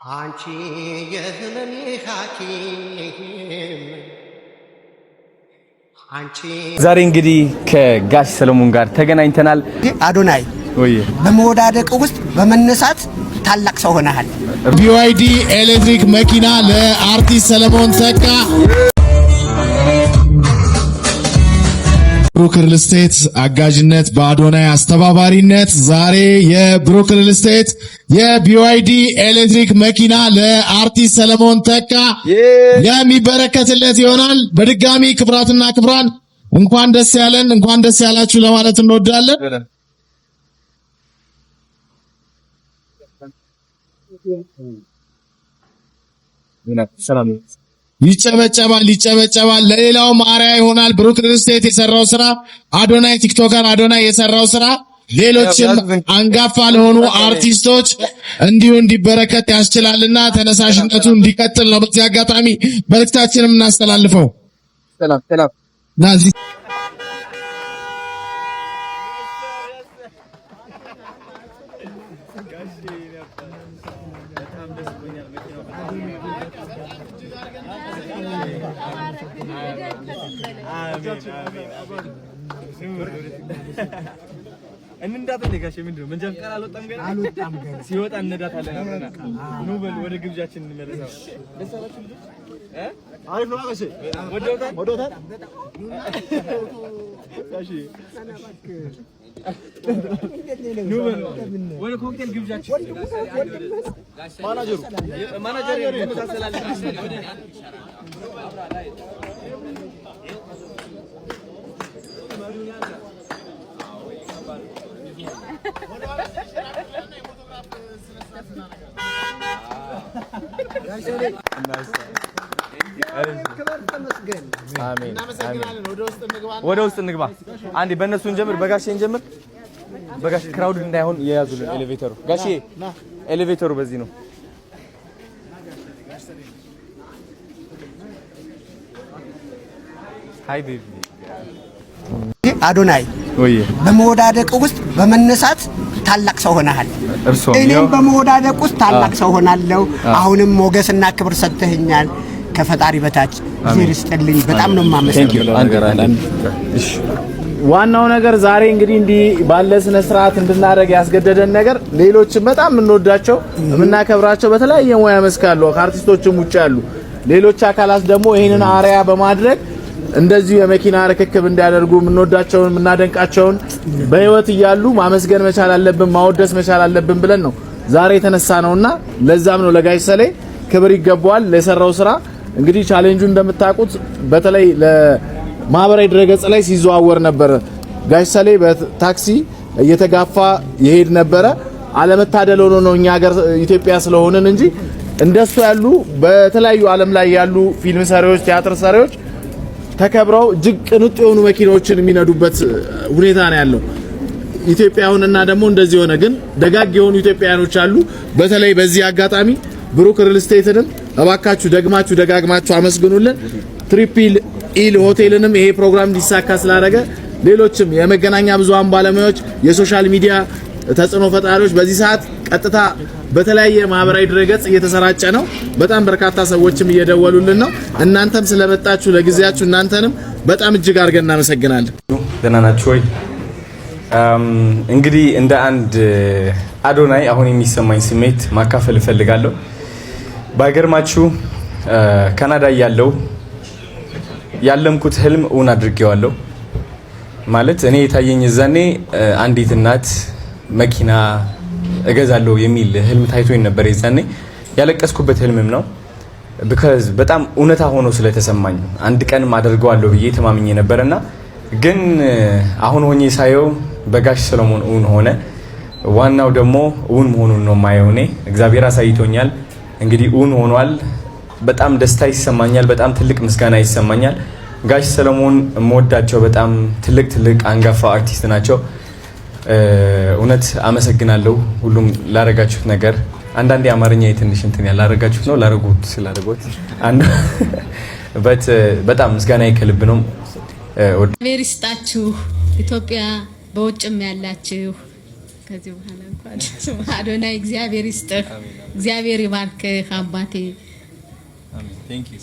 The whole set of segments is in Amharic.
አንቺ የህመሜ ሐኪም አንቺ ዛሬ እንግዲህ ከጋሽ ሰለሞን ጋር ተገናኝተናል። አዶናይ ወይ በመወዳደቅ ውስጥ በመነሳት ታላቅ ሰው ሆነሃል። BYD ኤሌክትሪክ መኪና ለአርቲስት ሰለሞን ተካ። ብሩክ ሪል ስቴት አጋዥነት በአዶናይ አስተባባሪነት ዛሬ የብሩክ ሪል ስቴት የBYD ኤሌክትሪክ መኪና ለአርቲስት ሰለሞን ተካ የሚበረከትለት ይሆናል። በድጋሚ ክብራትና ክብራን እንኳን ደስ ያለን እንኳን ደስ ያላችሁ ለማለት እንወዳለን። ሰላም ይጨበጨባል ለሌላውም አርአያ ይሆናል። ብሩክ ሪል ስቴት የሰራው ስራ አዶናይ ቲክቶከር አዶናይ የሰራው ስራ ሌሎችም አንጋፋ ለሆኑ አርቲስቶች እንዲሁ እንዲበረከት ያስችላልና ተነሳሽነቱ እንዲቀጥል ነው በዚህ አጋጣሚ መልእክታችንን እናስተላልፈው። ሰላም ናዚ እንዳትነጋሽ ምንድነው መንጃ ፍቃድ አልወጣም ገና ሲወጣ እንነዳታለን። ኑ በል ወደ ግብዣችን እንመለሳለን። ደሳላችሁ አሪፍ ነው። አቀሽ ወዶታ እሺ ኑ በል ወደ ኮክቴል ግብዣችን ማናጀሩ የመሳሰላል ወደ ውስጥ እንግባ። አንዴ በእነሱ እንጀምር። በጋሼ እንጀምር። በጋሼ ክራውድ እንዳይሆን የያዙልን ኤሌቬተሩ። ጋሼ ኤሌቬተሩ በዚህ ነው። ሃይ ቤቢ አዶናይ ወይ በመወዳደቅ ውስጥ በመነሳት ታላቅ ሰው ሆነሃል። እኔም በመወዳደቅ ውስጥ ታላቅ ሰው ሆናለሁ። አሁንም ሞገስና ክብር ሰጥተኸኛል። ከፈጣሪ በታች እግዚአብሔር ይስጥልኝ። በጣም ነው የማመሰግነው። ዋናው ነገር ዛሬ እንግዲህ ባለ ስነ ስርዓት እንድናደርግ ያስገደደን ነገር ሌሎችም በጣም የምንወዳቸው የምናከብራቸው በተለያየ ሙያ መስክ ያሉ ከአርቲስቶችም ውጭ ያሉ ሌሎች አካላት ደግሞ ይሄንን አርአያ በማድረግ እንደዚህ የመኪና ርክክብ እንዲያደርጉ የምንወዳቸውን የምናደንቃቸውን በህይወት እያሉ ማመስገን መቻል አለብን፣ ማወደስ መቻል አለብን ብለን ነው ዛሬ የተነሳ ነውና ለዛም ነው ለጋሽ ሰሌ ክብር ይገባዋል ለሰራው ስራ። እንግዲህ ቻሌንጁ እንደምታውቁት በተለይ ለማህበራዊ ድረገጽ ላይ ሲዘዋወር ነበር። ጋሽ ሰሌ በታክሲ እየተጋፋ ይሄድ ነበር። አለመታደል ሆኖ ነው እኛ ሀገር ኢትዮጵያ ስለሆነን እንጂ እንደሱ ያሉ በተለያዩ ዓለም ላይ ያሉ ፊልም ሰሪዎች፣ ቲያትር ሰሪዎች ተከብረው እጅግ ቅንጡ የሆኑ መኪናዎችን የሚነዱበት ሁኔታ ነው ያለው። ኢትዮጵያውንና ደግሞ እንደዚህ ሆነ ግን ደጋግ የሆኑ ኢትዮጵያውያኖች አሉ። በተለይ በዚህ አጋጣሚ ብሩክ ሪል ስቴትንም እባካችሁ ደጋግማችሁ አመስግኑልን። ትሪፕል ኢል ሆቴልንም ይሄ ፕሮግራም እንዲሳካ ስላደረገ ሌሎችም የመገናኛ ብዙሃን ባለሙያዎች፣ የሶሻል ሚዲያ ተጽዕኖ ፈጣሪዎች በዚህ ሰዓት ቀጥታ በተለያየ ማህበራዊ ድረገጽ እየተሰራጨ ነው። በጣም በርካታ ሰዎችም እየደወሉልን ነው። እናንተም ስለመጣችሁ ለጊዜያችሁ እናንተንም በጣም እጅግ አድርገን እናመሰግናለን። ደህና ናችሁ ወይ? እንግዲህ እንደ አንድ አዶናይ አሁን የሚሰማኝ ስሜት ማካፈል እፈልጋለሁ። ባይገርማችሁ ካናዳ ያለምኩት ህልም እውን አድርጌዋለሁ። ማለት እኔ የታየኝ እዛኔ አንዲት እናት መኪና እገዛለሁ የሚል ህልም ታይቶኝ ነበር። የዛኔ ያለቀስኩበት ህልምም ነው። because በጣም እውነታ ሆኖ ስለተሰማኝ አንድ ቀን አደርገዋለሁ ብዬ ተማምኜ ነበርና ግን አሁን ሆኜ ሳየው በጋሽ ሰለሞን እውን ሆነ። ዋናው ደግሞ እውን መሆኑን ነው ማየው። እኔ እግዚአብሔር አሳይቶኛል። እንግዲህ እውን ሆኗል። በጣም ደስታ ይሰማኛል። በጣም ትልቅ ምስጋና ይሰማኛል። ጋሽ ሰለሞን የምወዳቸው በጣም ትልቅ አንጋፋ አርቲስት ናቸው። እውነት አመሰግናለሁ ሁሉም ላረጋችሁት ነገር። አንዳንዴ አማርኛ የትንሽ እንትን ያላረጋችሁት ነው ላረጉት ስላደረጉት አንዱ በጣም ምስጋና ይከልብ ነው። እግዚአብሔር ይስጣችሁ። ኢትዮጵያ በውጭም ያላችሁ ከዚህ በኋላ እንኳን አዶናይ እግዚአብሔር ይስጥህ፣ እግዚአብሔር ይባርክህ አባቴ። አሜን። ቴንክ ዩ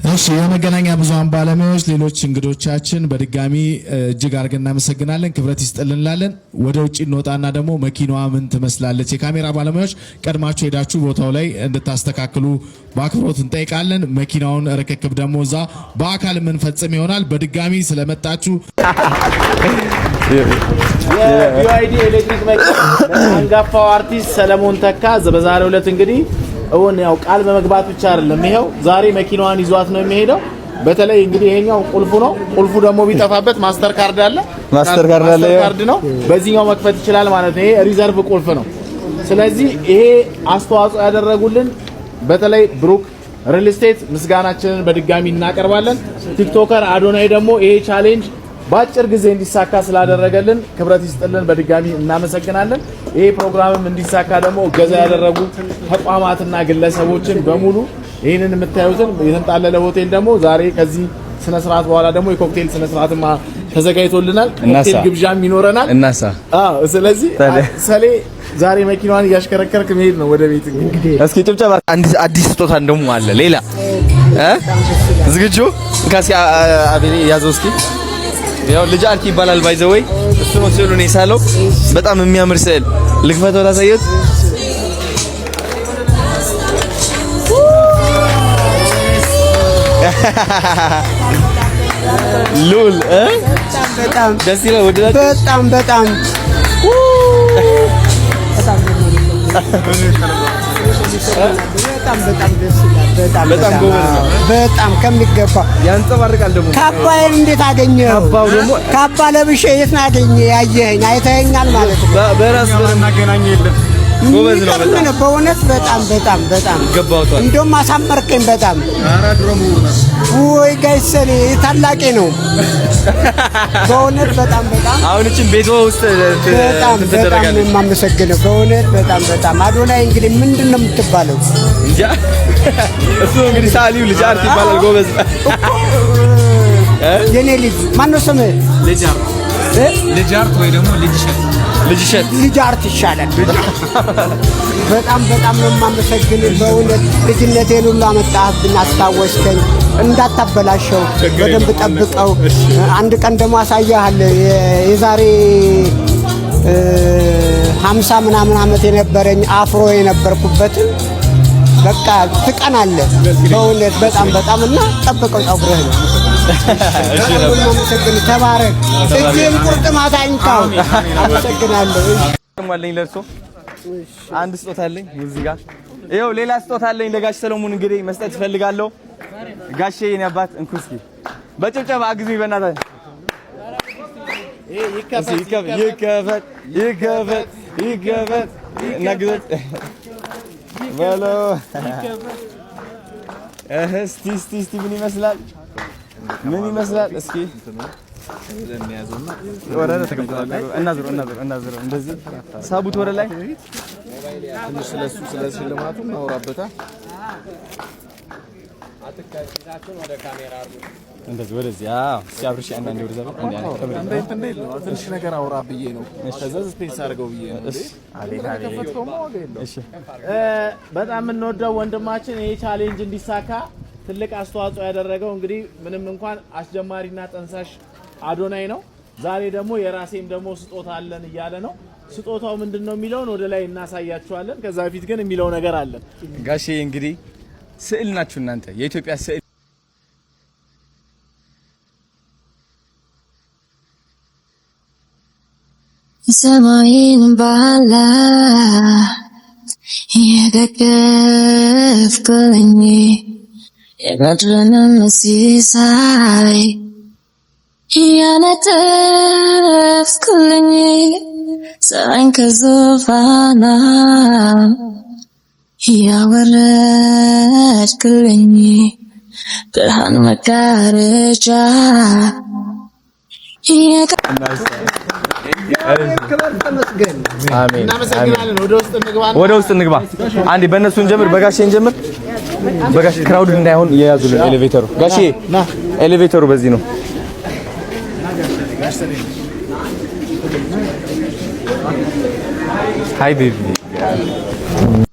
እሺ የመገናኛ ብዙሃን ባለሙያዎች፣ ሌሎች እንግዶቻችን በድጋሚ እጅግ አድርገን እናመሰግናለን። ክብረት ይስጥልን እንላለን። ወደ ውጪ እንወጣና ደግሞ መኪናዋ ምን ትመስላለች፣ የካሜራ ባለሙያዎች ቀድማችሁ ሄዳችሁ ቦታው ላይ እንድታስተካክሉ በአክብሮት እንጠይቃለን። መኪናውን ርክክብ ደግሞ እዛ በአካል የምንፈጽም ይሆናል። በድጋሚ ስለመጣችሁ የቢዋይዲ ኤሌክትሪክ መኪና አንጋፋው አርቲስት ሰለሞን ተካ በዛሬው ዕለት እንግዲህ እውን ያው ቃል በመግባት ብቻ አይደለም፣ ይሄው ዛሬ መኪናዋን ይዟት ነው የሚሄደው። በተለይ እንግዲህ ይሄኛው ቁልፉ ነው። ቁልፉ ደግሞ ቢጠፋበት ማስተር ካርድ አለ፣ ማስተር ካርድ ነው፣ በዚህኛው መክፈት ይችላል ማለት ነው። ይሄ ሪዘርቭ ቁልፍ ነው። ስለዚህ ይሄ አስተዋጽኦ ያደረጉልን በተለይ ብሩክ ሪል ስቴት ምስጋናችንን በድጋሚ እናቀርባለን። ቲክቶከር አዶናይ ደግሞ ይሄ ቻሌንጅ በአጭር ጊዜ እንዲሳካ ስላደረገልን ክብረት ይስጥልን፣ በድጋሚ እናመሰግናለን። ይሄ ፕሮግራምም እንዲሳካ ደግሞ እገዛ ያደረጉ ተቋማትና ግለሰቦችን በሙሉ ይህንን የምታዩትን የተንጣለለ ሆቴል ደግሞ ዛሬ ከዚህ ስነ ስርዓት በኋላ ደግሞ የኮክቴል ስነ ስርዓትማ ተዘጋጅቶልናል። ኮክቴል ግብዣም ይኖረናል። ስለዚህ ሰሌ ዛሬ መኪናዋን እያሽከረከርክ መሄድ ነው ወደ ቤት። እንግዲህ እስኪ ጭብጨባ። አዲስ ስጦታ ደግሞ አለ ሌላ ዝግጁ እንካሲ አቤኔ ያዘው እስኪ። ያው ልጅ አርኪ ይባላል ባይ ዘ ወይ እሱ ነው ስዕሉን የሳለው። በጣም የሚያምር ስዕል ልክፈተው ላሳየት። ሉል በጣም ደስ ይላል። ወደዳችሁ? በጣም በጣም በጣም ደስ ይላል። በጣም ከሚገባ ያንጸባርቃል። ደግሞ ካባዬን እንዴት አገኘው? ካባው ደግሞ ካባ ለብሼ የት ነው ያገኘህ? ያየኸኝ አይተኸኛል ማለት ነው። በራስ በመናገናኝ የለም። ጎበዝ ነው በጣም በእውነት በጣም ገባውታል። እንደውም አሳመርከኝ በጣም። ኧረ ድሮም ወይ ጋይሰኔ ታላቄ ነው በእውነት በጣም አሁን እቺን ቤቷ ውስጥ በጣም ነው የማመሰግነው በእውነት በጣም አዶናይ እንግዲህ ምንድነው የምትባለው? እንጃ እሱ እንግዲህ ሳሊው ልጅ አርት ይባላል። ጎበዝ የኔ ልጅ ማን ነው ስምህ? ልጅ አርት ወይ ደግሞ ልጅ አርት ይሻላል። በጣም ነው የማመሰግነው በእውነት ልጅነቴን ሁሉ አመጣህብኝ፣ አስታወስከኝ። እንዳታበላሸው በደንብ ጠብቀው። አንድ ቀን ደግሞ አሳያለሁ የዛሬ 50 ምናምን ዓመት የነበረኝ አፍሮ የነበርኩበትን በቃ ትቀናለህ በእውነት በጣም እና ጠብቀው ፀጉርህ ነው። እሺ ተባረክ። እጄን ቁርጥማት አይንካው። አመሰግናለሁ። ማለኝ ለርሶ አንድ ስጦታ አለኝ እዚህ ጋር ይኸው። ሌላ ስጦታ አለኝ ለጋሽ ሰሎሞን እንግዲህ መስጠት እፈልጋለሁ። ጋሼ የኔ አባት እንኩ እስኪ በጭብጨባ አግዙኝ በእናታችሁ። ይከፈት ነግዘት በሎ እስቲ ምን ይመስላል? እስኪ ወረደ ተቀምጧል። እናዝሩ እንደዚህ ሳቡት ወረ ላይ ትንሽ ስለ ሽልማቱ እናወራበታ። እንደዚህ ወደዚህ ሲያብርሽ አንዳንዴ ወደዛ ትንሽ ነገር አውራ ብዬ ነው። ከዛ ስፔስ አድርገው ብዬ ነው። እሺ በጣም የምንወደው ወንድማችን ይሄ ቻሌንጅ እንዲሳካ ትልቅ አስተዋጽኦ ያደረገው እንግዲህ ምንም እንኳን አስጀማሪና ጠንሳሽ አዶናይ ነው። ዛሬ ደግሞ የራሴም ደግሞ ስጦታ አለን እያለ ነው። ስጦታው ምንድነው የሚለውን ወደ ላይ እናሳያችኋለን። ከዛ በፊት ግን የሚለው ነገር አለ። ጋሼ እንግዲህ ስዕል ናችሁ እናንተ፣ የኢትዮጵያ ስዕል ሰማይን ባላ የደገፍክልኝ የምድርንም ሲሳይ ያነጠፍክልኝ ፀሐይን ከዙፋኗ ያወረድክልኝ ብርሃን መጋረጃ ወደ ውስጥ እንግባ። አንዴ በእነሱ እንጀምር፣ በጋሼ እንጀምር። በጋሼ ክራውድ እንዳይሆን የያዙልን ኤሌቬተሩ። ጋሼ ኤሌቬተሩ በዚህ ነው። Hi baby.